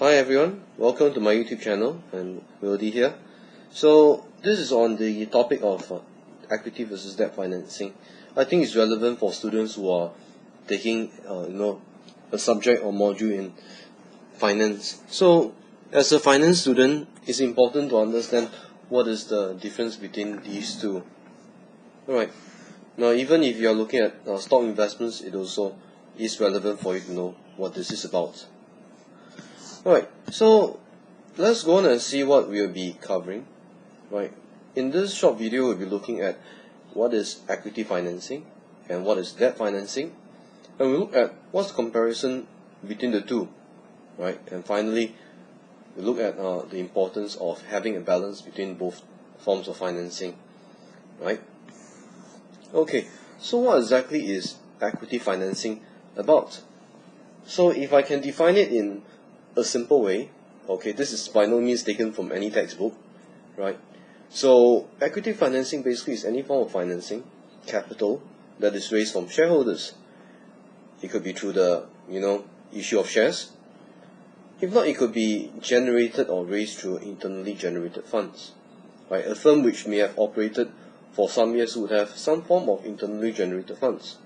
Hi everyone, welcome to my YouTube channel, and Wildy here. So this is on the topic of equity versus debt financing. I think it's relevant for students who are taking a subject or module in finance. So as a finance student, it's important to understand what is the difference between these two. Alright, now even if you are looking at stock investments, it also is relevant for you to know what this is about. Alright, so let's go on and see what we'll be covering. Right, in this short video we'll be looking at what is equity financing and what is debt financing, and we'll look at what's the comparison between the two. Right, and finally we'll look at the importance of having a balance between both forms of financing. Right, okay, so what exactly is equity financing about? So if I can define it in a simple way, okay, this is by no means taken from any textbook, right? So equity financing basically is any form of financing, capital, that is raised from shareholders. It could be through the, issue of shares. If not, it could be generated or raised through internally generated funds. Right? A firm which may have operated for some years would have some form of internally generated funds.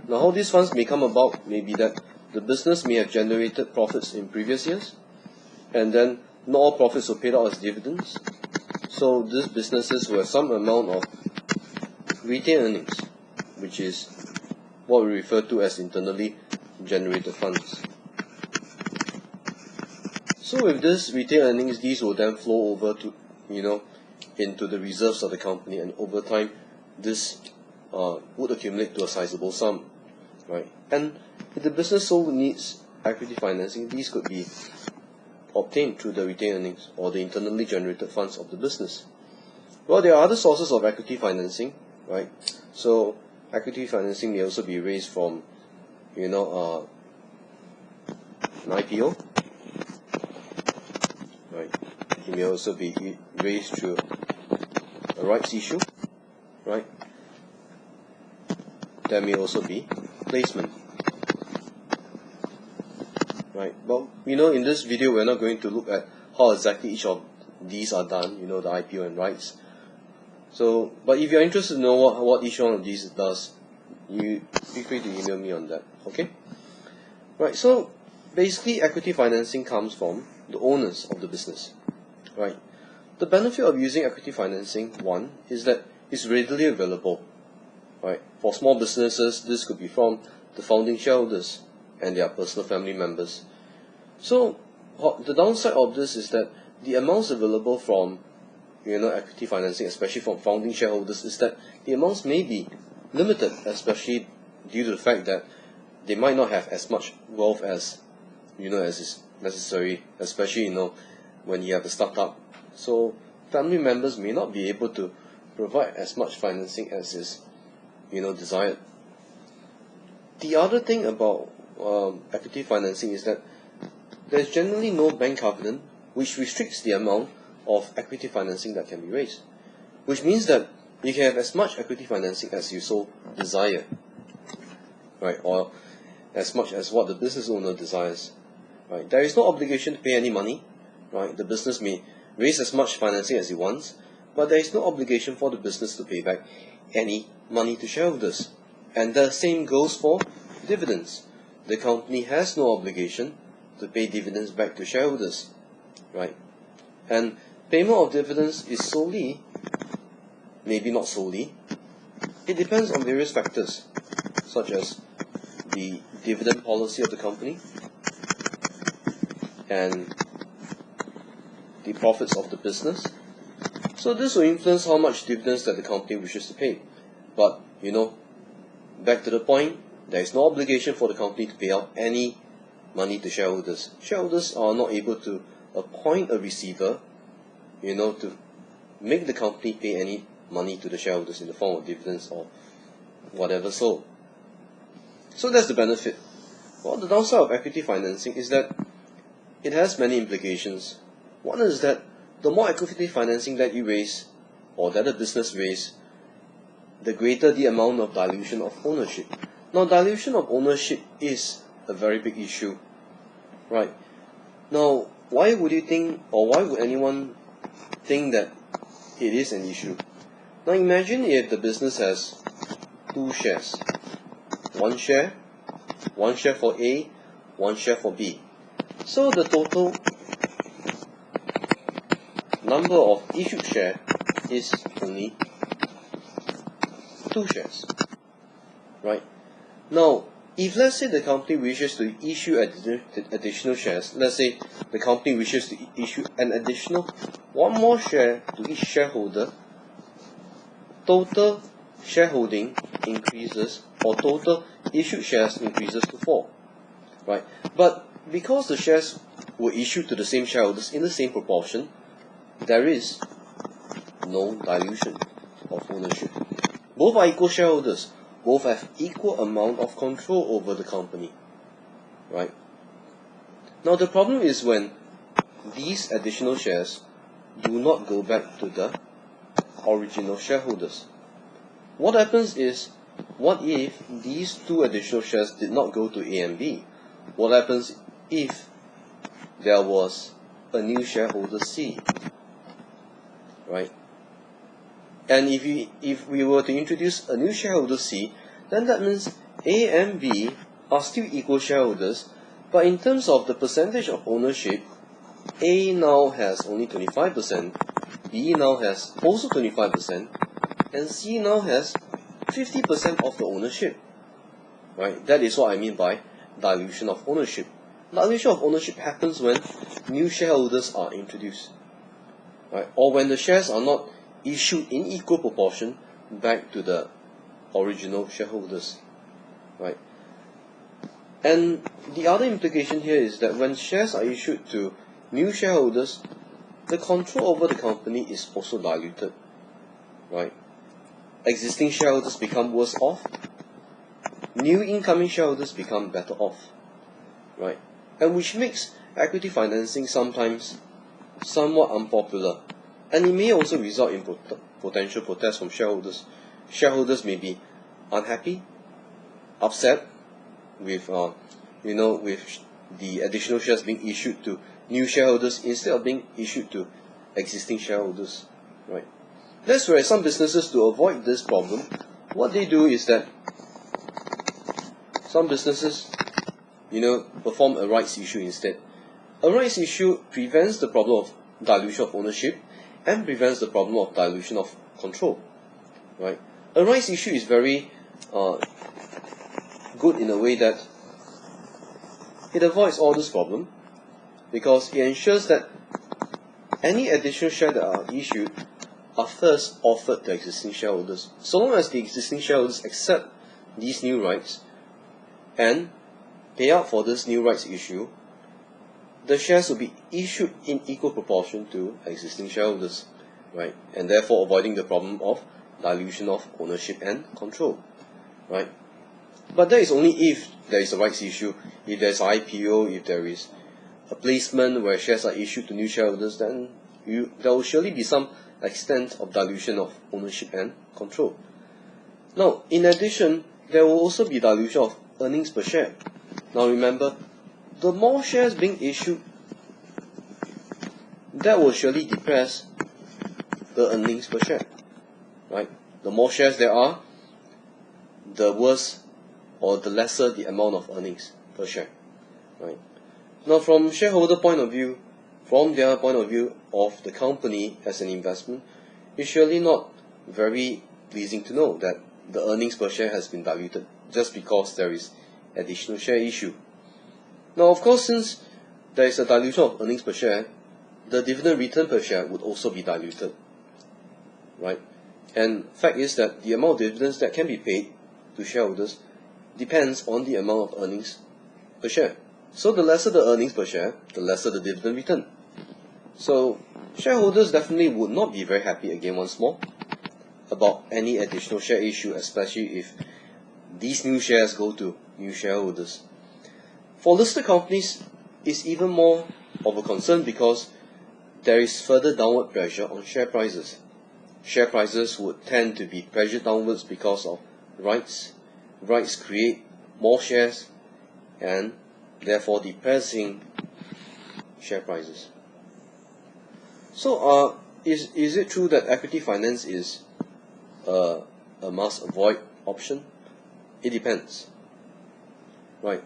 Now, how these funds may come about may be that the business may have generated profits in previous years, and then not all profits were paid out as dividends. So these businesses will have some amount of retained earnings, which is what we refer to as internally generated funds. So with this retained earnings, these will then flow over to, into the reserves of the company, and over time, this would accumulate to a sizable sum, right? And if the business so needs equity financing, these could be obtained through the retained earnings or the internally generated funds of the business. Well, there are other sources of equity financing, right? So equity financing may also be raised from, an IPO, right? It may also be raised through a rights issue, right? There may also be placement. Right. Well, in this video we're not going to look at how exactly each of these are done, the IPO and rights. So, but if you're interested to know what each one of these does, you feel free to email me on that. Okay? Right, so basically equity financing comes from the owners of the business. Right. The benefit of using equity financing, one, is that it's readily available. Right. For small businesses, this could be from the founding shareholders and their personal family members. So the downside of this is that the amounts available from equity financing, especially from founding shareholders, is that the amounts may be limited, especially due to the fact that they might not have as much wealth as as is necessary, especially when you have a startup. So family members may not be able to provide as much financing as is desired. The other thing about equity financing is that there's generally no bank covenant which restricts the amount of equity financing that can be raised, which means that you can have as much equity financing as you so desire, right, or as much as what the business owner desires, right. There is no obligation to pay any money, right. The business may raise as much financing as it wants, but there is no obligation for the business to pay back any money to shareholders, and the same goes for dividends. The company has no obligation to pay dividends back to shareholders, right? And payment of dividends is solely, maybe not solely, it depends on various factors, such as the dividend policy of the company and the profits of the business. So this will influence how much dividends that the company wishes to pay. But, back to the point, there is no obligation for the company to pay out any money to shareholders. Shareholders are not able to appoint a receiver, to make the company pay any money to the shareholders in the form of dividends or whatever. So that's the benefit. Well, the downside of equity financing is that it has many implications. One is that the more equity financing that you raise, or that a business raise, the greater the amount of dilution of ownership. Now, dilution of ownership is a very big issue, right? Now, why would you think, or why would anyone think that it is an issue? Now imagine if the business has two shares. One share for A, one share for B. So the total number of issued shares is only 2 shares. Right? Now, if let's say the company wishes to issue additional shares, let's say the company wishes to issue an additional 1 more share to each shareholder, total shareholding increases, or total issued shares increases to 4. Right? But because the shares were issued to the same shareholders in the same proportion, there is no dilution of ownership. Both are equal shareholders. Both have equal amount of control over the company. Right? Now the problem is when these additional shares do not go back to the original shareholders. What happens is, what if these 2 additional shares did not go to A and B? What happens if there was a new shareholder C? Right? And if we were to introduce a new shareholder C, then that means A and B are still equal shareholders, but in terms of the percentage of ownership, A now has only 25%, B now has also 25%, and C now has 50% of the ownership. Right? That is what I mean by dilution of ownership. Dilution of ownership happens when new shareholders are introduced. Right? Or when the shares are not issued in equal proportion back to the original shareholders. Right? And the other implication here is that when shares are issued to new shareholders, the control over the company is also diluted. Right? Existing shareholders become worse off. New incoming shareholders become better off. Right? And which makes equity financing sometimes somewhat unpopular. And it may also result in potential protests from shareholders. Shareholders may be unhappy, upset with with the additional shares being issued to new shareholders instead of being issued to existing shareholders. Right? That's where some businesses, to avoid this problem, what they do is that some businesses perform a rights issue instead. A rights issue prevents the problem of dilution of ownership and prevents the problem of dilution of control. Right? A rights issue is very good in a way that it avoids all this problem, because it ensures that any additional shares that are issued are first offered to existing shareholders. So long as the existing shareholders accept these new rights and pay out for this new rights issue, the shares will be issued in equal proportion to existing shareholders, right? And therefore avoiding the problem of dilution of ownership and control, right? But that is only if there is a rights issue. If there is IPO, if there is a placement where shares are issued to new shareholders, then there will surely be some extent of dilution of ownership and control. Now, in addition, there will also be dilution of earnings per share. Now remember, the more shares being issued, that will surely depress the earnings per share. Right? The more shares there are, the worse or the lesser the amount of earnings per share. Right? Now from shareholder point of view, from their point of view of the company as an investment, it's surely not very pleasing to know that the earnings per share has been diluted just because there is additional share issue. Now of course, since there is a dilution of earnings per share, the dividend return per share would also be diluted. Right? And fact is that the amount of dividends that can be paid to shareholders depends on the amount of earnings per share. So the lesser the earnings per share, the lesser the dividend return. So shareholders definitely would not be very happy, again once more, about any additional share issue, especially if these new shares go to new shareholders. For listed companies, it's even more of a concern because there is further downward pressure on share prices. Share prices would tend to be pressured downwards because of rights. Rights create more shares and therefore depressing share prices. So is it true that equity finance is a must avoid option? It depends, right?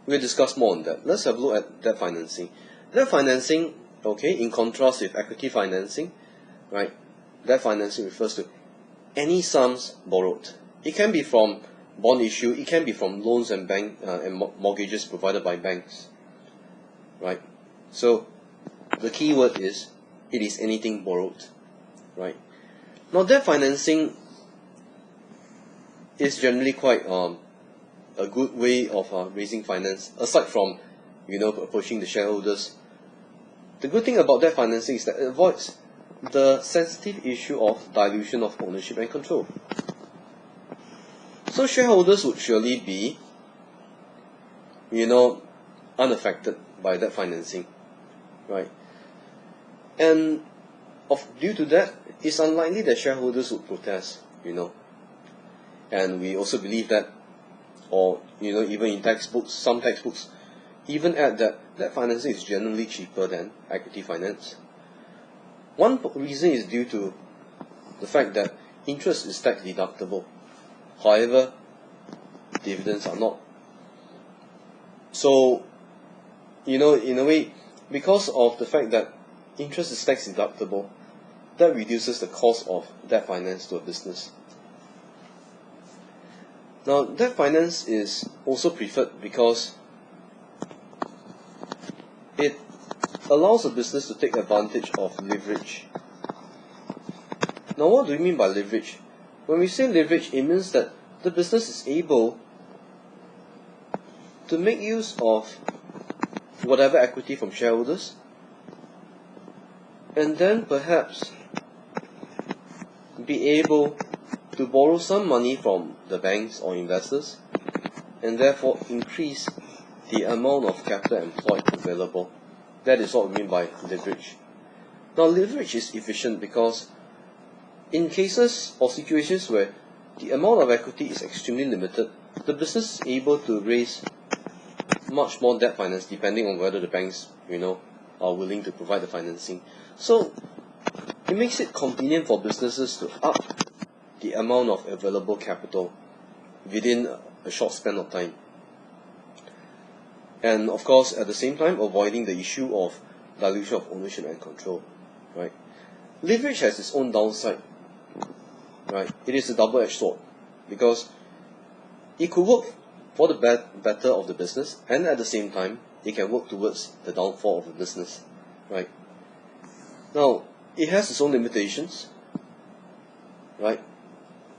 We'll discuss more on that. Let's have a look at debt financing. Debt financing, okay, in contrast with equity financing, right? Debt financing refers to any sums borrowed. It can be from bond issue, it can be from loans and mortgages provided by banks, right? So the key word is, it is anything borrowed, right? Now debt financing is generally quite a good way of raising finance, aside from approaching the shareholders. The good thing about debt financing is that it avoids the sensitive issue of dilution of ownership and control. So shareholders would surely be unaffected by debt financing, right? And due to that, it's unlikely that shareholders would protest, and we also believe that, or even in textbooks, some textbooks even add that debt financing is generally cheaper than equity finance. One reason is due to the fact that interest is tax deductible. However, dividends are not. So, in a way, because of the fact that interest is tax deductible, that reduces the cost of debt finance to a business. Now, debt finance is also preferred because it allows a business to take advantage of leverage. Now, what do we mean by leverage? When we say leverage, it means that the business is able to make use of whatever equity from shareholders, and then perhaps be able to borrow some money from the banks or investors, and therefore increase the amount of capital employed available. That is what we mean by leverage. Now, leverage is efficient because in cases or situations where the amount of equity is extremely limited, the business is able to raise much more debt finance depending on whether the banks, are willing to provide the financing. So it makes it convenient for businesses to up the amount of available capital within a short span of time. And of course, at the same time, avoiding the issue of dilution of ownership and control, right? Leverage has its own downside, right? It is a double-edged sword because it could work for the better of the business, and at the same time, it can work towards the downfall of the business, right? Now, it has its own limitations, right?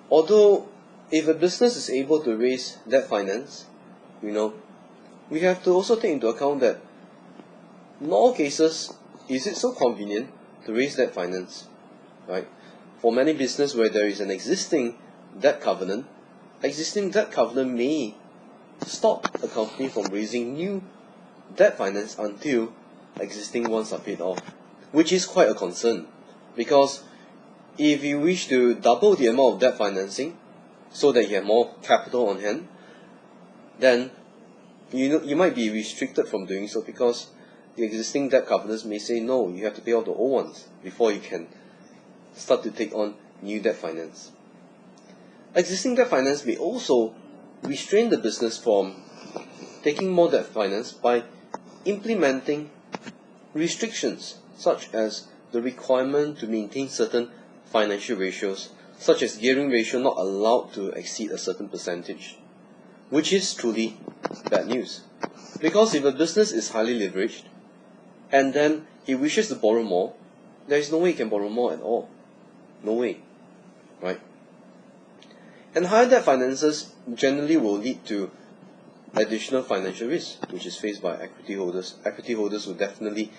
Although, if a business is able to raise debt finance, we have to also take into account that in all cases, is it so convenient to raise debt finance, right? For many businesses where there is an existing debt covenant may stop a company from raising new debt finance until existing ones are paid off, which is quite a concern, because if you wish to double the amount of debt financing so that you have more capital on hand, then you might be restricted from doing so because the existing debt covenants may say no, you have to pay off the old ones before you can start to take on new debt finance. Existing debt finance may also restrain the business from taking more debt finance by implementing restrictions such as the requirement to maintain certain financial ratios, such as gearing ratio not allowed to exceed a certain percentage, which is truly bad news. Because if a business is highly leveraged and then it wishes to borrow more, there is no way it can borrow more at all. No way, right? And higher debt finances generally will lead to additional financial risk, which is faced by equity holders. Equity holders will definitely,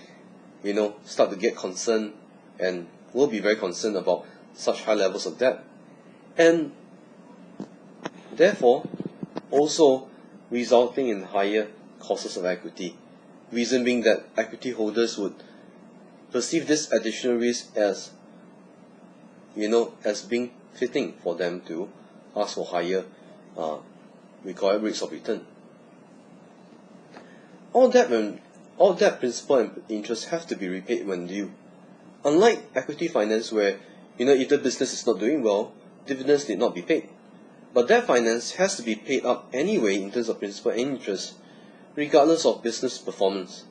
start to get concerned and will be very concerned about such high levels of debt. And therefore, also resulting in higher costs of equity. Reason being that equity holders would perceive this additional risk as, as being fitting for them to ask for higher required rates of return. All that, when all debt, principal and interest have to be repaid when due. Unlike equity finance where, if the business is not doing well, dividends need not be paid. But debt finance has to be paid up anyway in terms of principal and interest, regardless of business performance.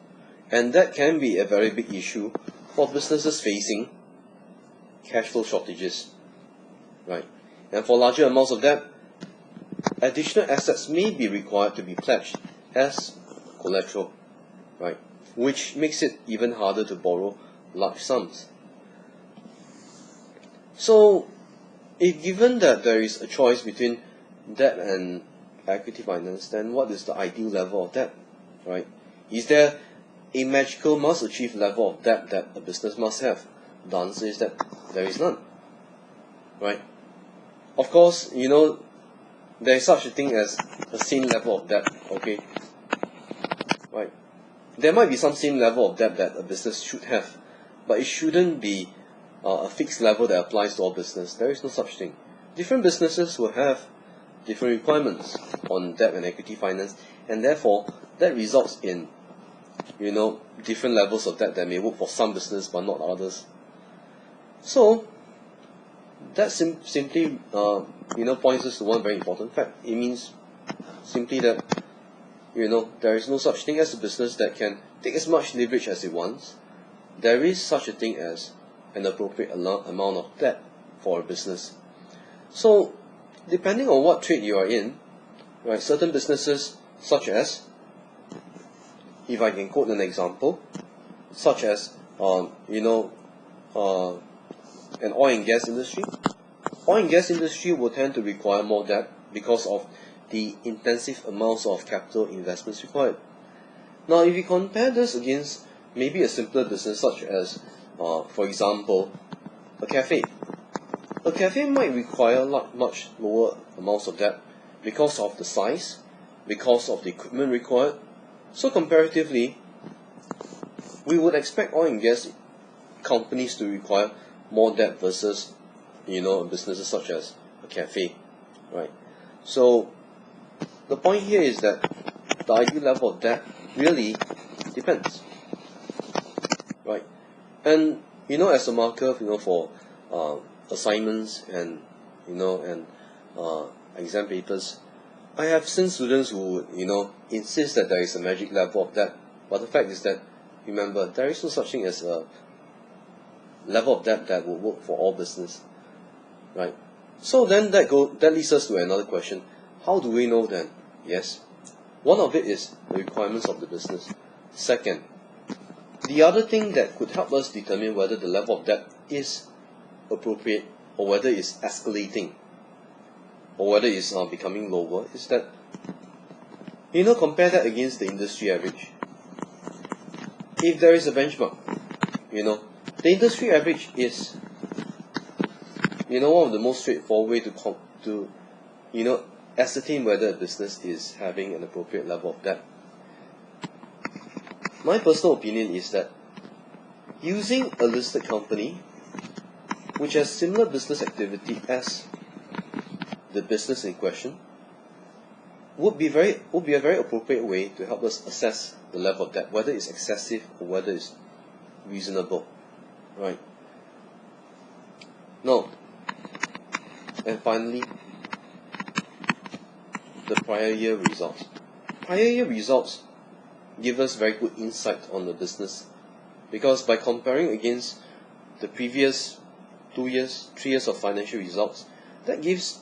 And that can be a very big issue for businesses facing cash flow shortages, right? And for larger amounts of debt, additional assets may be required to be pledged as collateral, right? Which makes it even harder to borrow large sums. So, if given that there is a choice between debt and equity finance, then what is the ideal level of debt, right? Is there a magical must-achieve level of debt that a business must have? The answer is that there is none, right? Of course, there is such a thing as a same level of debt, okay? Right? There might be some same level of debt that a business should have, but it shouldn't be a fixed level that applies to all business. There is no such thing. Different businesses will have different requirements on debt and equity finance, and therefore that results in different levels of debt that may work for some business but not others. So that simply points us to one very important fact. It means simply that there is no such thing as a business that can take as much leverage as it wants. There is such a thing as an appropriate amount of debt for a business. So depending on what trade you are in, right, certain businesses such as, if I can quote an example, such as an oil and gas industry. Oil and gas industry will tend to require more debt because of the intensive amounts of capital investments required. Now, if you compare this against maybe a simpler business such as, for example, a cafe. A cafe might require much lower amounts of debt because of the size, because of the equipment required. So comparatively, we would expect oil and gas companies to require more debt versus, businesses such as a cafe, right? So the point here is that the ideal level of debt really depends, right? And as a marker, for assignments and exam papers, I have seen students who insist that there is a magic level of debt, but the fact is that, remember, there is no such thing as a level of debt that will work for all business, right? So then that leads us to another question. How do we know then? Yes, one of it is the requirements of the business. Second, the other thing that could help us determine whether the level of debt is appropriate or whether it's escalating or whether it's becoming lower is that, compare that against the industry average. If there is a benchmark, the industry average is, one of the most straightforward way to ascertain whether a business is having an appropriate level of debt. My personal opinion is that using a listed company which has similar business activity as the business in question would be a very appropriate way to help us assess the level of debt, whether it's excessive or whether it's reasonable, right? Now, and finally, the prior year results. Prior year results give us very good insight on the business, because by comparing against the previous 2 years, 3 years of financial results, that gives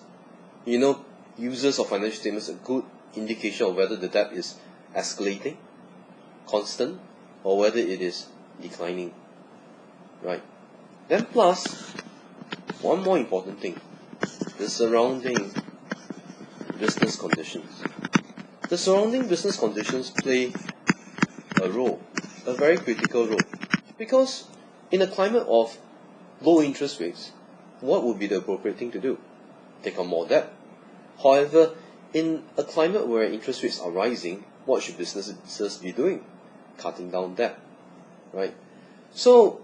users of financial statements a good indication of whether the debt is escalating, constant, or whether it is declining, right? Then plus, one more important thing, the surrounding business conditions. The surrounding business conditions play a role, a very critical role, because in a climate of low interest rates, what would be the appropriate thing to do? Take on more debt. However, in a climate where interest rates are rising, what should businesses be doing? Cutting down debt, right? So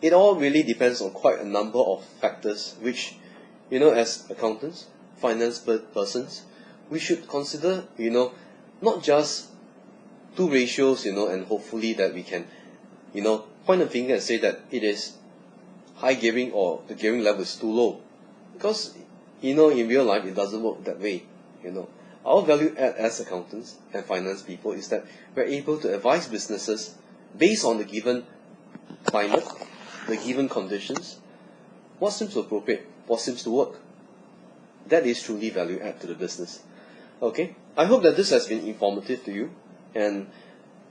it all really depends on quite a number of factors which, as accountants, finance persons, we should consider, not just two ratios, and hopefully that we can, point a finger and say that it is high gearing or the gearing level is too low. Because, in real life, it doesn't work that way, Our value add as accountants and finance people is that we're able to advise businesses based on the given climate, the given conditions, what seems appropriate, what seems to work. That is truly value add to the business. Okay, I hope that this has been informative to you, and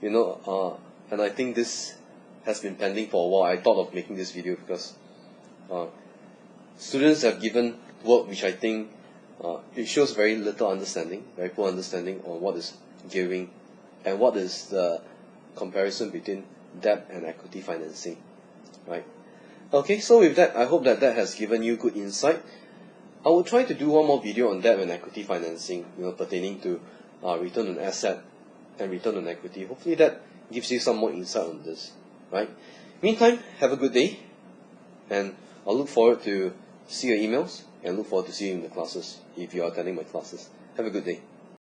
and I think this has been pending for a while. I thought of making this video because students have given work which I think it shows very little understanding, very poor understanding on what is gearing and what is the comparison between debt and equity financing, right? Okay, so with that, I hope that has given you good insight. I will try to do one more video on debt and equity financing, pertaining to return on asset and return on equity. Hopefully that gives you some more insight on this, right? Meantime, have a good day, and I'll look forward to see your emails and look forward to seeing you in the classes if you are attending my classes. Have a good day.